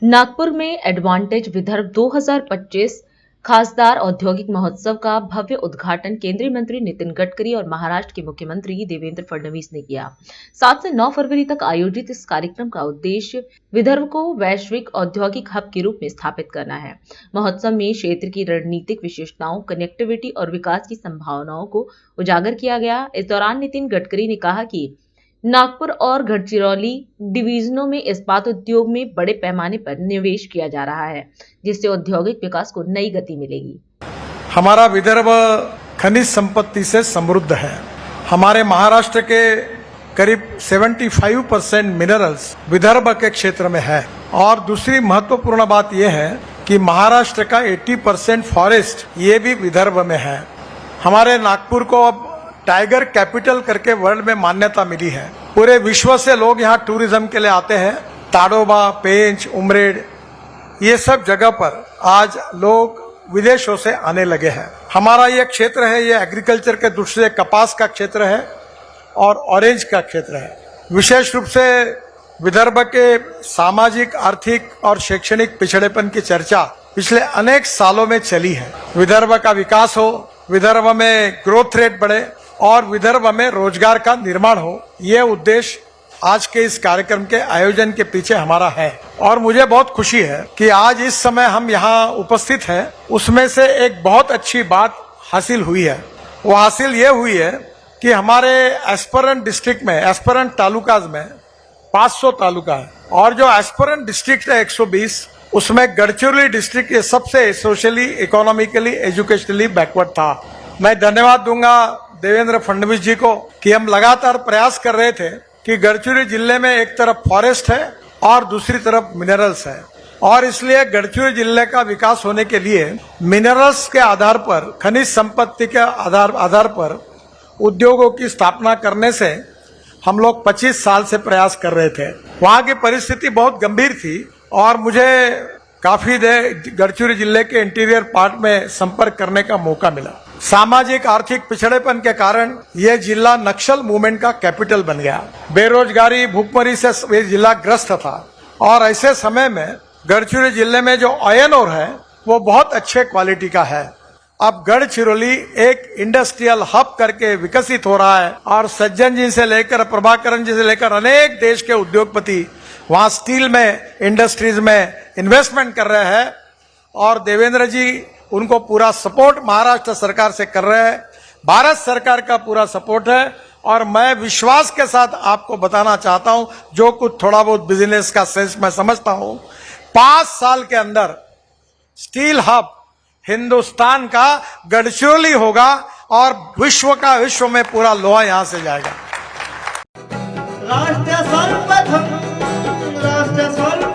नागपुर में एडवांटेज विदर्भ 2025 खासदार औद्योगिक महोत्सव का भव्य उद्घाटन केंद्रीय मंत्री नितिन गडकरी और महाराष्ट्र के मुख्यमंत्री देवेंद्र फडणवीस ने किया। 7 से 9 फरवरी तक आयोजित इस कार्यक्रम का उद्देश्य विदर्भ को वैश्विक औद्योगिक हब के रूप में स्थापित करना है। महोत्सव में क्षेत्र की रणनीतिक विशेषताओं, कनेक्टिविटी और विकास की संभावनाओं को उजागर किया गया। इस दौरान नितिन गडकरी ने कहा कि नागपुर और गढ़चिरौली डिवीजनों में इस्पात उद्योग में बड़े पैमाने पर निवेश किया जा रहा है, जिससे औद्योगिक विकास को नई गति मिलेगी। हमारा विदर्भ खनिज संपत्ति से समृद्ध है। हमारे महाराष्ट्र के करीब 75% मिनरल्स विदर्भ के क्षेत्र में है। और दूसरी महत्वपूर्ण बात यह है कि महाराष्ट्र का 80% फॉरेस्ट ये भी विदर्भ में है। हमारे नागपुर को अब टाइगर कैपिटल करके वर्ल्ड में मान्यता मिली है। पूरे विश्व से लोग यहाँ टूरिज्म के लिए आते हैं। ताडोबा, पेंच, उमरेड ये सब जगह पर आज लोग विदेशों से आने लगे हैं। हमारा ये क्षेत्र है, ये एग्रीकल्चर के दृष्टि से कपास का क्षेत्र है और ऑरेंज का क्षेत्र है। विशेष रूप से विदर्भ के सामाजिक, आर्थिक और शैक्षणिक पिछड़ेपन की चर्चा पिछले अनेक सालों में चली है। विदर्भ का विकास हो, विदर्भ में ग्रोथ रेट बढ़े और विदर्भ में रोजगार का निर्माण हो, ये उद्देश्य आज के इस कार्यक्रम के आयोजन के पीछे हमारा है। और मुझे बहुत खुशी है कि आज इस समय हम यहाँ उपस्थित हैं। उसमें से एक बहुत अच्छी बात हासिल हुई है। वो हासिल ये हुई है कि हमारे एस्पिरेंट डिस्ट्रिक्ट में, एस्पिरेंट तालुकाज में 500 तालुका है और जो एस्पिरेंट डिस्ट्रिक्ट है 120, उसमें गढ़चिरौली डिस्ट्रिक्ट ये सबसे सोशली, इकोनॉमिकली, एजुकेशनली बैकवर्ड था। मैं धन्यवाद दूंगा देवेंद्र फडणवीस जी को कि हम लगातार प्रयास कर रहे थे कि गढ़चिरौली जिले में एक तरफ फॉरेस्ट है और दूसरी तरफ मिनरल्स है, और इसलिए गढ़चिरौली जिले का विकास होने के लिए मिनरल्स के आधार पर, खनिज संपत्ति के आधार पर उद्योगों की स्थापना करने से हम लोग 25 साल से प्रयास कर रहे थे। वहाँ की परिस्थिति बहुत गंभीर थी और मुझे काफी देर गढ़चिरौली जिले के इंटीरियर पार्ट में संपर्क करने का मौका मिला। सामाजिक आर्थिक पिछड़ेपन के कारण यह जिला नक्सल मूवमेंट का कैपिटल बन गया। बेरोजगारी, भूखमरी से ये जिला ग्रस्त था और ऐसे समय में गढ़चिरौली जिले में जो आयरन ओर है वो बहुत अच्छे क्वालिटी का है। अब गढ़चिरौली एक इंडस्ट्रियल हब करके विकसित हो रहा है और सज्जन जी से लेकर, प्रभाकरण जी से लेकर अनेक देश के उद्योगपति वहां स्टील में, इंडस्ट्रीज में इन्वेस्टमेंट कर रहे हैं और देवेंद्र जी उनको पूरा सपोर्ट महाराष्ट्र सरकार से कर रहे हैं। भारत सरकार का पूरा सपोर्ट है और मैं विश्वास के साथ आपको बताना चाहता हूं, जो कुछ थोड़ा बहुत बिजनेस का सेंस मैं समझता हूं, 5 साल के अंदर स्टील हब हिंदुस्तान का गढ़चिरौली होगा और विश्व में पूरा लोहा यहां से जाएगा। राष्ट्र सर्वप्रथम, राष्ट्र सर्वप्रथम।